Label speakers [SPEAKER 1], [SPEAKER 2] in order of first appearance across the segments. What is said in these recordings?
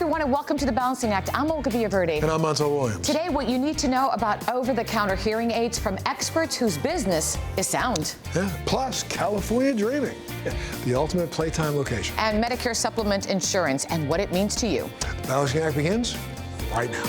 [SPEAKER 1] everyone, and welcome to The Balancing Act. I'm Olga Villaverde.
[SPEAKER 2] And I'm Montel Williams.
[SPEAKER 1] Today, what you need to know about over-the-counter hearing aids from experts whose business is sound.
[SPEAKER 2] Yeah, plus California dreaming, the ultimate playtime location.
[SPEAKER 1] And Medicare supplement insurance and what it means to you.
[SPEAKER 2] The Balancing Act begins right now.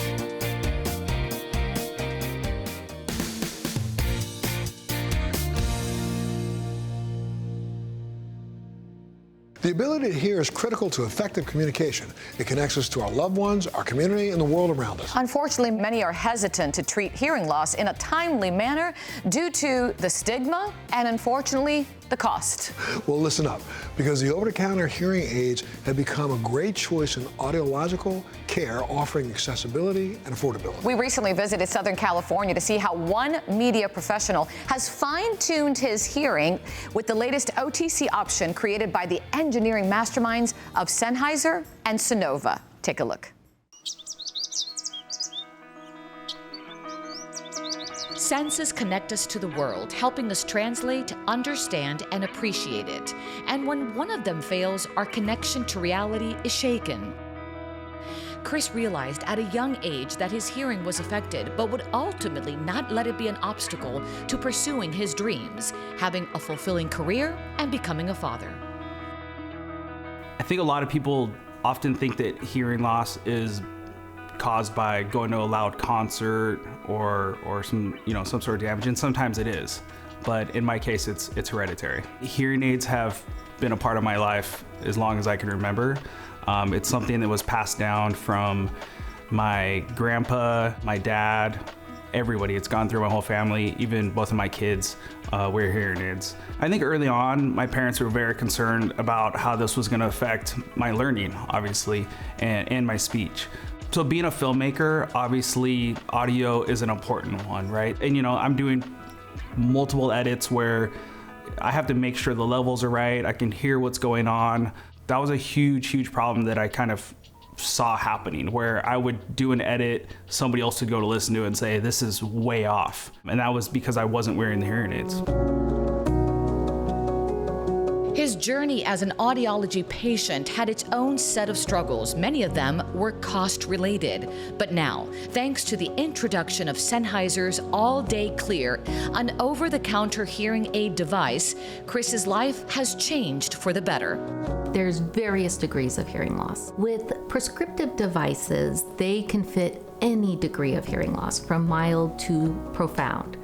[SPEAKER 2] The ability to hear is critical to effective communication. It connects us to our loved ones, our community, and the world around us.
[SPEAKER 1] Unfortunately, many are hesitant to treat hearing loss in a timely manner due to the stigma and, unfortunately, the cost.
[SPEAKER 2] Well, listen up, because the over-the-counter hearing aids have become a great choice in audiological care, offering accessibility and affordability.
[SPEAKER 1] We recently visited Southern California to see how one media professional has fine-tuned his hearing with the latest OTC option created by the engineering masterminds of Sennheiser and Sonova. Take a look.
[SPEAKER 3] Senses connect us to the world, helping us translate, understand, and appreciate it. And when one of them fails, our connection to reality is shaken. Chris realized at a young age that his hearing was affected, but would ultimately not let it be an obstacle to pursuing his dreams, having a fulfilling career, and becoming a father.
[SPEAKER 4] I think a lot of people often think that hearing loss is caused by going to a loud concert or some sort of damage, and sometimes it is, but in my case it's hereditary. Hearing aids have been a part of my life as long as I can remember. It's something that was passed down from my grandpa, my dad, everybody. It's gone through my whole family. Even both of my kids wear hearing aids. I think early on my parents were very concerned about how this was going to affect my learning, obviously, and my speech. So being a filmmaker, obviously audio is an important one, right? And I'm doing multiple edits where I have to make sure the levels are right. I can hear what's going on. That was a huge problem that I kind of saw happening, where I would do an edit, somebody else would go to listen to it and say, this is way off. And that was because I wasn't wearing the hearing aids.
[SPEAKER 3] His journey as an audiology patient had its own set of struggles. Many of them were cost-related. But now, thanks to the introduction of Sennheiser's All-Day Clear, an over-the-counter hearing aid device, Chris's life has changed for the better.
[SPEAKER 5] There's various degrees of hearing loss. With prescriptive devices, they can fit any degree of hearing loss, from mild to profound.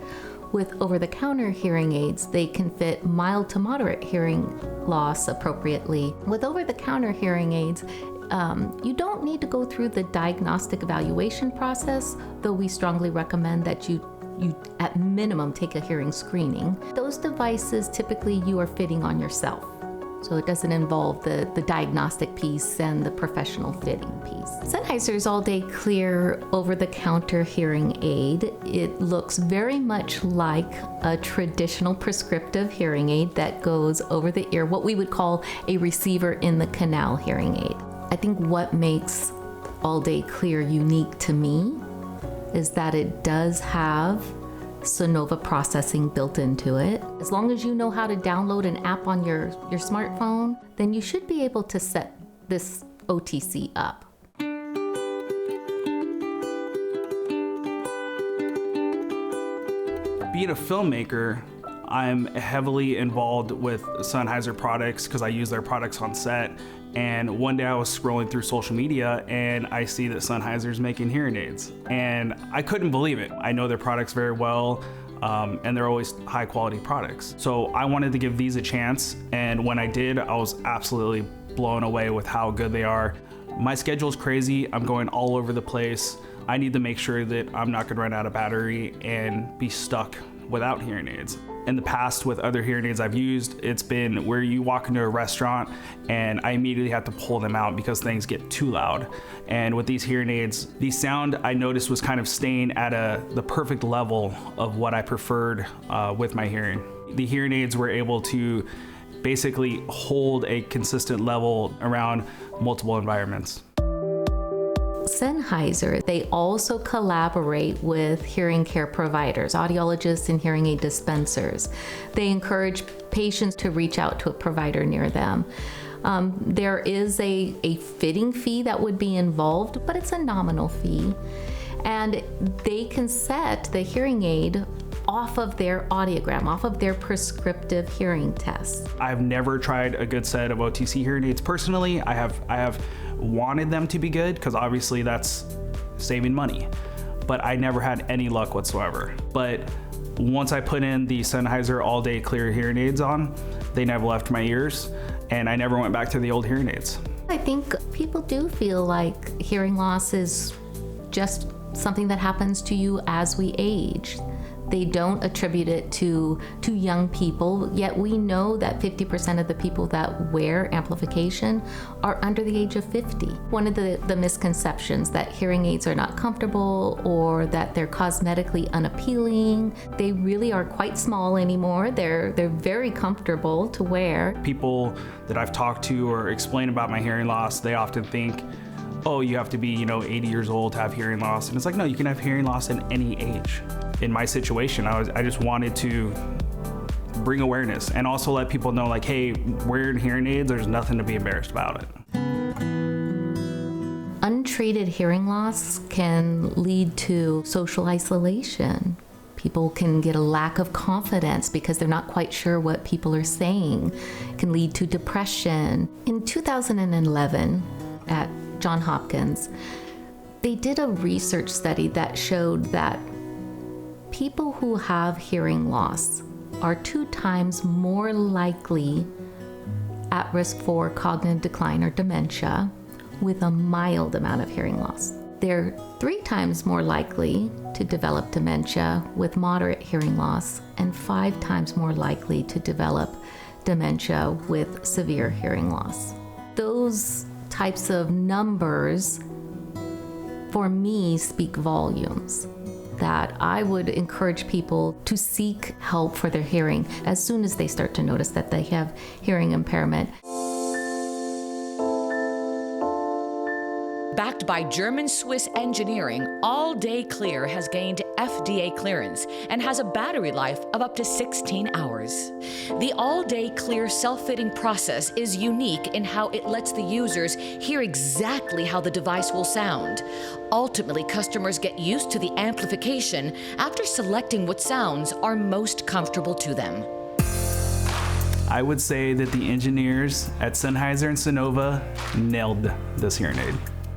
[SPEAKER 5] With over-the-counter hearing aids, they can fit mild to moderate hearing loss appropriately. With over-the-counter hearing aids, you don't need to go through the diagnostic evaluation process, though we strongly recommend that you at minimum take a hearing screening. Those devices, typically you are fitting on yourself. So it doesn't involve the diagnostic piece and the professional fitting piece. Sennheiser's All-Day Clear over-the-counter hearing aid, it looks very much like a traditional prescriptive hearing aid that goes over the ear, what we would call a receiver in the canal hearing aid. I think what makes All-Day Clear unique to me is that it does have Sonova processing built into it. As long as you know how to download an app on your smartphone, then you should be able to set this OTC up.
[SPEAKER 4] Being a filmmaker, I'm heavily involved with Sennheiser products because I use their products on set. And one day I was scrolling through social media and I see that Sennheiser's making hearing aids. And I couldn't believe it. I know their products very well, and they're always high quality products. So I wanted to give these a chance. And when I did, I was absolutely blown away with how good they are. My schedule's crazy. I'm going all over the place. I need to make sure that I'm not gonna run out of battery and be stuck without hearing aids. In the past with other hearing aids I've used, it's been where you walk into a restaurant and I immediately have to pull them out because things get too loud. And with these hearing aids, the sound I noticed was kind of staying at the perfect level of what I preferred with my hearing. The hearing aids were able to basically hold a consistent level around multiple environments.
[SPEAKER 5] Sennheiser, they also collaborate with hearing care providers, audiologists and hearing aid dispensers. They encourage patients to reach out to a provider near them. There is a fitting fee that would be involved, but it's a nominal fee. And they can set the hearing aid off of their audiogram, off of their prescriptive hearing tests.
[SPEAKER 4] I've never tried a good set of OTC hearing aids personally. I have wanted them to be good because obviously that's saving money, but I never had any luck whatsoever. But once I put in the Sennheiser All-Day Clear hearing aids on, they never left my ears, and I never went back to the old hearing aids.
[SPEAKER 5] I think people do feel like hearing loss is just something that happens to you as we age. They don't attribute it to young people, yet we know that 50% of the people that wear amplification are under the age of 50. One of the misconceptions that hearing aids are not comfortable or that they're cosmetically unappealing. They really are quite small anymore. They're very comfortable to wear.
[SPEAKER 4] People that I've talked to or explain about my hearing loss, they often think, oh, you have to be, 80 years old to have hearing loss. And it's like, no, you can have hearing loss at any age. In my situation, I just wanted to bring awareness and also let people know, like, hey, wearing hearing aids, there's nothing to be embarrassed about it.
[SPEAKER 5] Untreated hearing loss can lead to social isolation. People can get a lack of confidence because they're not quite sure what people are saying. It can lead to depression. In 2011, at Johns Hopkins, they did a research study that showed that people who have hearing loss are 2 times more likely at risk for cognitive decline or dementia with a mild amount of hearing loss. They're 3 times more likely to develop dementia with moderate hearing loss and 5 times more likely to develop dementia with severe hearing loss. Those types of numbers, for me, speak volumes. That I would encourage people to seek help for their hearing as soon as they start to notice that they have hearing impairment.
[SPEAKER 3] Backed by German-Swiss engineering, All-Day Clear has gained FDA clearance and has a battery life of up to 16 hours. The All-Day Clear self-fitting process is unique in how it lets the users hear exactly how the device will sound. Ultimately, customers get used to the amplification after selecting what sounds are most comfortable to them.
[SPEAKER 4] I would say that the engineers at Sennheiser and Sonova nailed this hearing aid.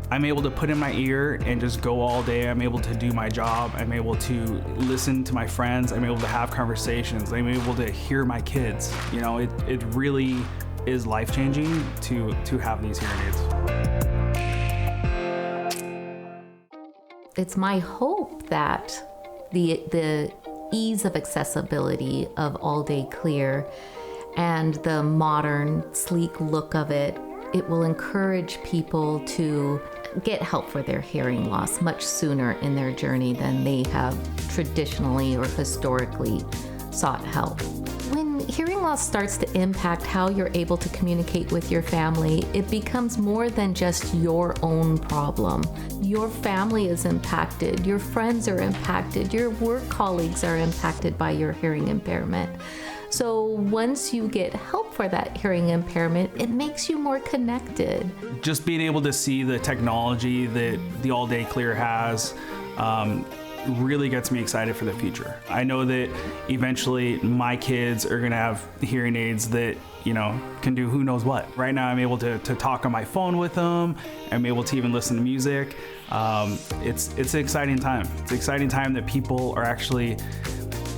[SPEAKER 4] I'm able to put in my ear and just go all day. I'm able to do my job. I'm able to listen to my friends. I'm able to have conversations. I'm able to hear my kids. It really is life-changing to have these hearing aids.
[SPEAKER 5] It's my hope that the ease of accessibility of All-Day Clear and the modern, sleek look of it will encourage people to get help for their hearing loss much sooner in their journey than they have traditionally or historically sought help. When hearing loss starts to impact how you're able to communicate with your family, it becomes more than just your own problem. Your family is impacted, your friends are impacted, your work colleagues are impacted by your hearing impairment. So once you get help for that hearing impairment, it makes you more connected.
[SPEAKER 4] Just being able to see the technology that the All-Day Clear has really gets me excited for the future. I know that eventually my kids are gonna have hearing aids that can do who knows what. Right now I'm able to talk on my phone with them. I'm able to even listen to music. It's an exciting time. It's an exciting time that people are actually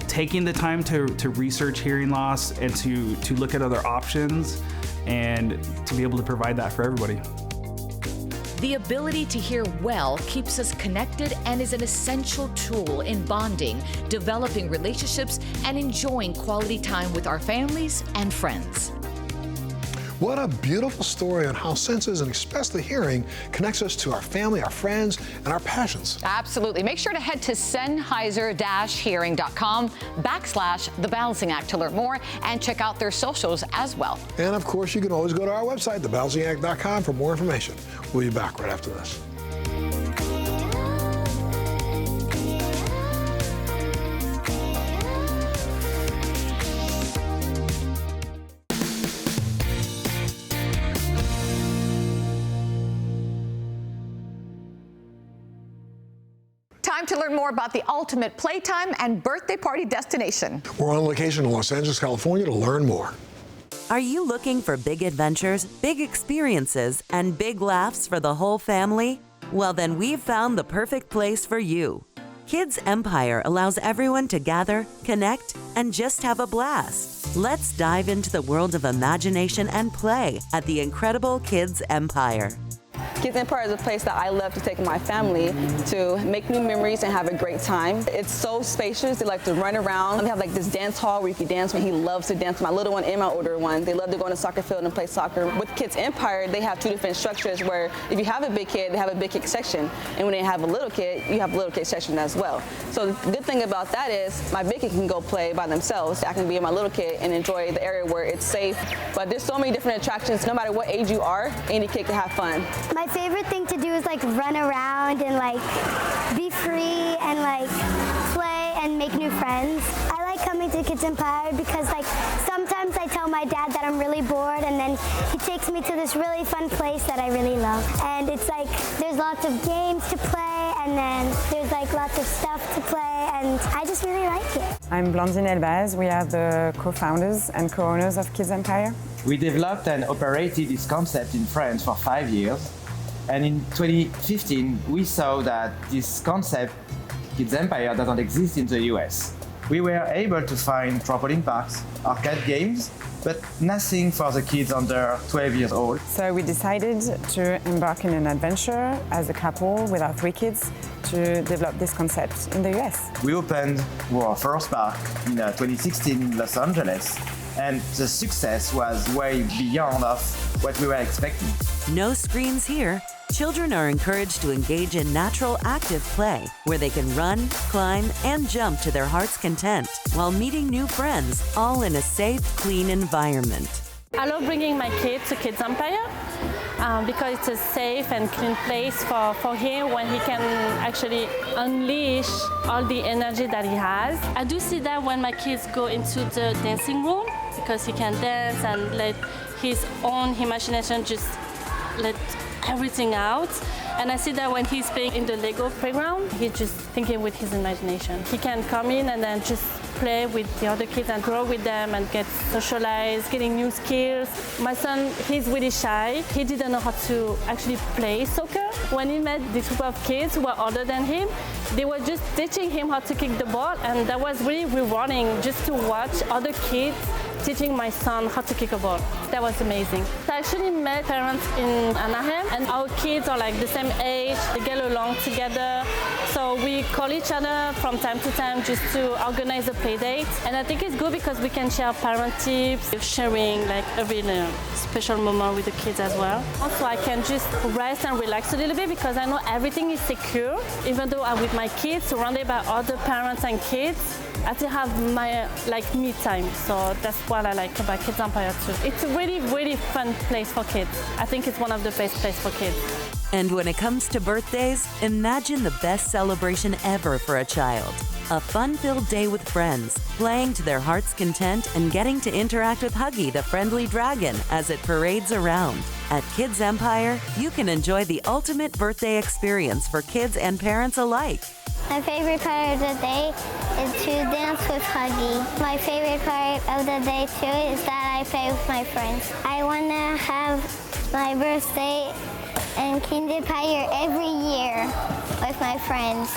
[SPEAKER 4] taking the time to research hearing loss and to look at other options and to be able to provide that for everybody.
[SPEAKER 3] The ability to hear well keeps us connected and is an essential tool in bonding, developing relationships, and enjoying quality time with our families and friends.
[SPEAKER 2] What a beautiful story on how senses, and especially hearing, connects us to our family, our friends, and our passions.
[SPEAKER 1] Absolutely. Make sure to head to Sennheiser-hearing.com/The Balancing Act to learn more and check out their socials as well.
[SPEAKER 2] And of course, you can always go to our website, thebalancingact.com, for more information. We'll be back right after this.
[SPEAKER 1] to learn more about the ultimate playtime and birthday party destination.
[SPEAKER 2] We're on location in Los Angeles, California to learn more.
[SPEAKER 6] Are you looking for big adventures, big experiences, and big laughs for the whole family? Well, then we've found the perfect place for you. Kids Empire allows everyone to gather, connect, and just have a blast. Let's dive into the world of imagination and play at the incredible Kids Empire.
[SPEAKER 7] Kids Empire is a place that I love to take my family to make new memories and have a great time. It's so spacious. They like to run around. They have like this dance hall where you can dance. He loves to dance. My little one and my older one, they love to go on a soccer field and play soccer. With Kids Empire, they have two different structures where if you have a big kid, they have a big kid section. And when they have a little kid, you have a little kid section as well. So the good thing about that is my big kid can go play by themselves. I can be with my little kid and enjoy the area where it's safe. But there's so many different attractions. No matter what age you are, any kid can have fun.
[SPEAKER 8] My favorite thing to do is like run around and like be free and like play and make new friends. I like coming to Kids Empire because like sometimes I tell my dad that I'm really bored and then he takes me to this really fun place that I really love. And it's like there's lots of games to play and then there's like lots of stuff to play and I just really like it.
[SPEAKER 9] I'm Blandine Elbaz. We are the co-founders and co-owners of Kids Empire.
[SPEAKER 10] We developed and operated this concept in France for 5 years. And in 2015, we saw that this concept, Kids Empire, doesn't exist in the US. We were able to find trampoline parks, arcade games, but nothing for the kids under 12 years old.
[SPEAKER 9] So we decided to embark in an adventure as a couple with our 3 kids to develop this concept in the US.
[SPEAKER 10] We opened our first park in 2016 in Los Angeles, and the success was way beyond of what we were expecting.
[SPEAKER 6] No screens here. Children are encouraged to engage in natural, active play, where they can run, climb, and jump to their heart's content, while meeting new friends, all in a safe, clean environment.
[SPEAKER 11] I love bringing my kids to Kids Empire because it's a safe and clean place for him when he can actually unleash all the energy that he has. I do see that when my kids go into the dancing room because he can dance and let his own imagination just let everything out. And I see that when he's playing in the Lego playground, he's just thinking with his imagination. He can come in and then just play with the other kids and grow with them and get socialized, getting new skills. My son, he's really shy. He didn't know how to actually play soccer. When he met this group of kids who were older than him, they were just teaching him how to kick the ball, and that was really rewarding just to watch other kids teaching my son how to kick a ball. That was amazing. I actually met parents in Anaheim, and our kids are like the same age. They get along together. So we call each other from time to time just to organize a play date. And I think it's good because we can share parent tips, sharing like a really special moment with the kids as well. Also, I can just rest and relax a little bit because I know everything is secure. Even though I'm with my kids, surrounded by other parents and kids, I still have my me time. So that's what I like about Kids Empire too. It's a really, really fun place for kids. I think it's one of the best places for kids.
[SPEAKER 6] And when it comes to birthdays, imagine the best celebration ever for a child. A fun-filled day with friends, playing to their heart's content and getting to interact with Huggy, the friendly dragon, as it parades around. At Kids Empire, you can enjoy the ultimate birthday experience for kids and parents alike.
[SPEAKER 8] My favorite part of the day is to dance with Huggy. My favorite part of the day too is that I play with my friends. I want to have my birthday in Kids Empire every year with my friends.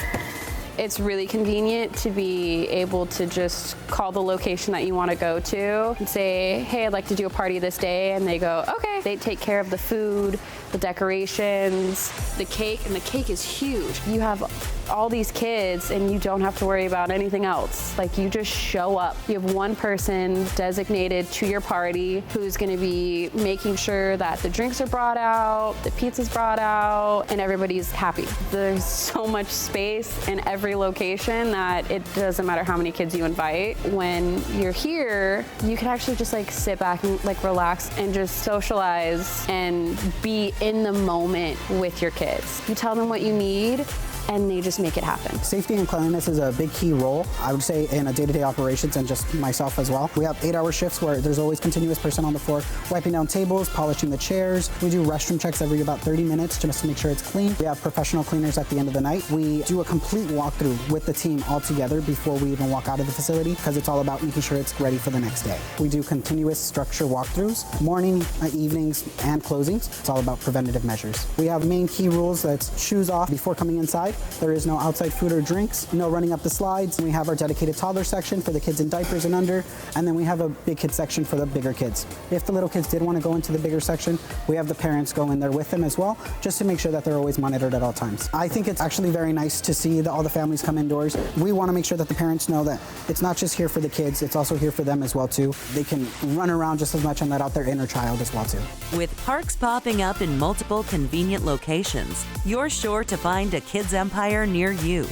[SPEAKER 12] It's really convenient to be able to just call the location that you want to go to and say, hey, I'd like to do a party this day, and they go, okay. They take care of the food, the decorations, the cake, and the cake is huge. You have all these kids and you don't have to worry about anything else. Like, you just show up. You have one person designated to your party who's going to be making sure that the drinks are brought out, the pizza's brought out, and everybody's happy. There's so much space in every location that it doesn't matter how many kids you invite. When you're here, you can actually just sit back and relax and just socialize and be in the moment with your kids. You tell them what you need, and they just make it happen.
[SPEAKER 13] Safety and cleanliness is a big key role, I would say, in a day-to-day operations, and just myself as well. We have 8-hour shifts where there's always continuous person on the floor, wiping down tables, polishing the chairs. We do restroom checks every about 30 minutes just to make sure it's clean. We have professional cleaners at the end of the night. We do a complete walkthrough with the team all together before we even walk out of the facility, because it's all about making sure it's ready for the next day. We do continuous structure walkthroughs, morning, evenings, and closings. It's all about preventative measures. We have main key rules that's shoes off before coming inside. There is no outside food or drinks, no running up the slides. We have our dedicated toddler section for the kids in diapers and under, and then we have a big kid section for the bigger kids. If the little kids did want to go into the bigger section, we have the parents go in there with them as well, just to make sure that they're always monitored at all times. I think it's actually very nice to see all the families come indoors. We want to make sure that the parents know that it's not just here for the kids, it's also here for them as well too. They can run around just as much and let out their inner child as well too.
[SPEAKER 6] With parks popping up in multiple convenient locations, you're sure to find a Kids Empire near you.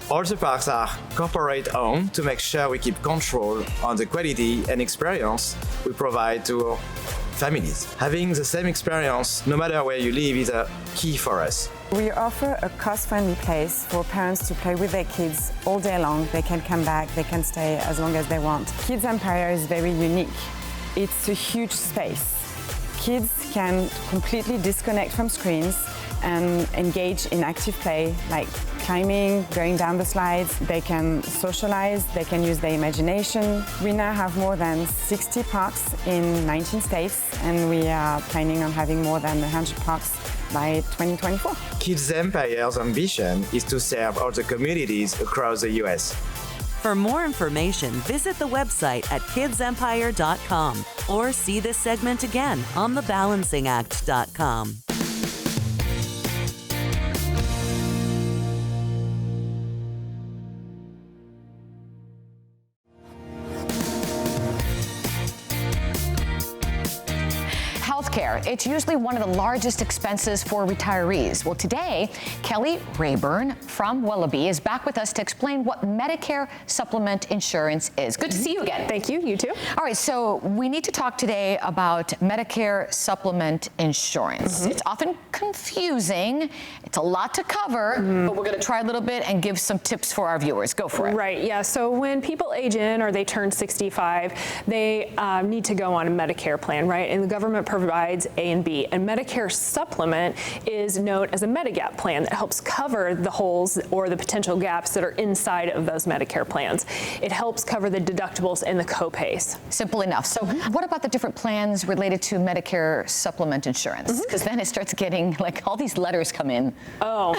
[SPEAKER 10] All the parks are corporate-owned to make sure we keep control on the quality and experience we provide to our families. Having the same experience, no matter where you live, is a key for us.
[SPEAKER 9] We offer a cost-friendly place for parents to play with their kids all day long. They can come back, they can stay as long as they want. Kids Empire is very unique. It's a huge space. Kids can completely disconnect from screens and engage in active play, like climbing, going down the slides. They can socialize, they can use their imagination. We now have more than 60 parks in 19 states, and we are planning on having more than 100 parks by 2024.
[SPEAKER 10] Kids Empire's ambition is to serve all the communities across the US.
[SPEAKER 6] For more information, visit the website at kidsempire.com or see this segment again on thebalancingact.com.
[SPEAKER 1] Healthcare, it's usually one of the largest expenses for retirees. Well, today, Kelly Rayburn from Wellabe is back with us to explain what Medicare supplement insurance is. Good to see you again.
[SPEAKER 14] Thank you, you too.
[SPEAKER 1] All right, so we need to talk today about Medicare supplement insurance. It's often confusing. It's a lot to cover, but we're going to try a little bit and give some tips for our viewers. Go for it.
[SPEAKER 14] Right, yeah. So when people age in or they turn 65, they need to go on a Medicare plan, right? And the government provides A and B. And Medicare supplement is known as a Medigap plan that helps cover the holes or the potential gaps that are inside of those Medicare plans. It helps cover the deductibles and the copays.
[SPEAKER 1] Simple enough. So what about the different plans related to Medicare supplement insurance? Because then it starts getting, like, all these letters come in.
[SPEAKER 14] Oh,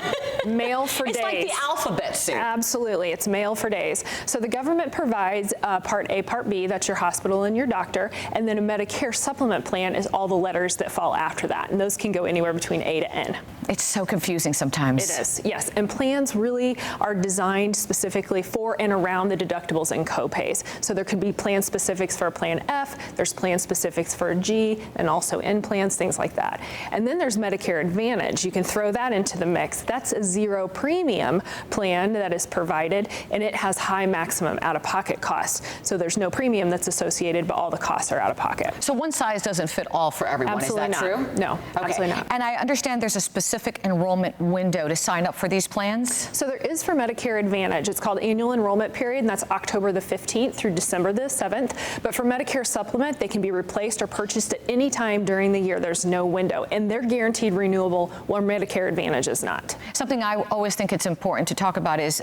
[SPEAKER 14] mail for days.
[SPEAKER 1] It's like the alphabet soup.
[SPEAKER 14] Absolutely, it's mail for days. So the government provides Part A, Part B, that's your hospital and your doctor, and then a Medicare supplement plan is all the letters that fall after that, and those can go anywhere between A to N.
[SPEAKER 1] It's so confusing sometimes.
[SPEAKER 14] It is, yes, and plans really are designed specifically for and around the deductibles and copays. So there could be plan specifics for a Plan F, there's plan specifics for a G, and also N plans, things like that. And then there's Medicare Advantage. You can throw that into the mix. That's a zero premium plan that is provided, and it has high maximum out-of-pocket costs. So there's no premium that's associated, but all the costs are out of pocket.
[SPEAKER 1] So one size doesn't fit all for everyone,
[SPEAKER 14] Absolutely
[SPEAKER 1] is that
[SPEAKER 14] not.
[SPEAKER 1] true?
[SPEAKER 14] No,
[SPEAKER 1] okay.
[SPEAKER 14] absolutely not.
[SPEAKER 1] And I understand there's a specific enrollment window to sign up for these plans?
[SPEAKER 14] So there is for Medicare Advantage. It's called annual enrollment period, and that's October the 15th through December the 7th. But for Medicare Supplement, they can be replaced or purchased at any time during the year. There's no window, and they're guaranteed renewable, where Medicare Advantage is not.
[SPEAKER 1] Something I always think it's important to talk about is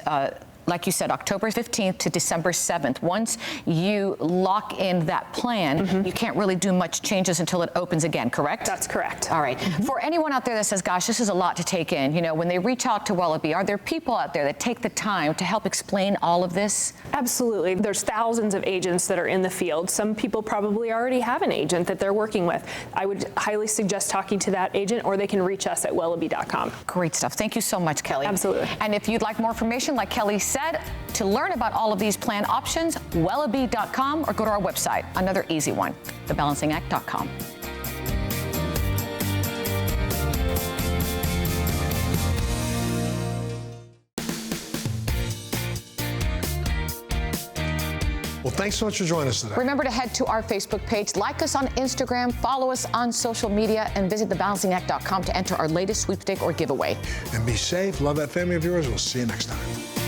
[SPEAKER 1] like you said, October 15th to December 7th. Once you lock in that plan, you can't really do much changes until it opens again, correct?
[SPEAKER 14] That's correct.
[SPEAKER 1] All right. For anyone out there that says, gosh, this is a lot to take in, you know, when they reach out to Wellabe, are there people out there that take the time to help explain all of this?
[SPEAKER 14] Absolutely. There's thousands of agents that are in the field. Some people probably already have an agent that they're working with. I would highly suggest talking to that agent, or they can reach us at wellabe.com.
[SPEAKER 1] Great stuff. Thank you so much, Kelly.
[SPEAKER 14] Absolutely.
[SPEAKER 1] And if you'd like more information, like Kelly said, to learn about all of these plan options, wellabe.com, or go to our website. Another easy one, thebalancingact.com.
[SPEAKER 2] Well, thanks so much for joining us today.
[SPEAKER 1] Remember to head to our Facebook page, like us on Instagram, follow us on social media, and visit thebalancingact.com to enter our latest sweepstake or giveaway.
[SPEAKER 2] And be safe. Love that family of yours. We'll see you next time.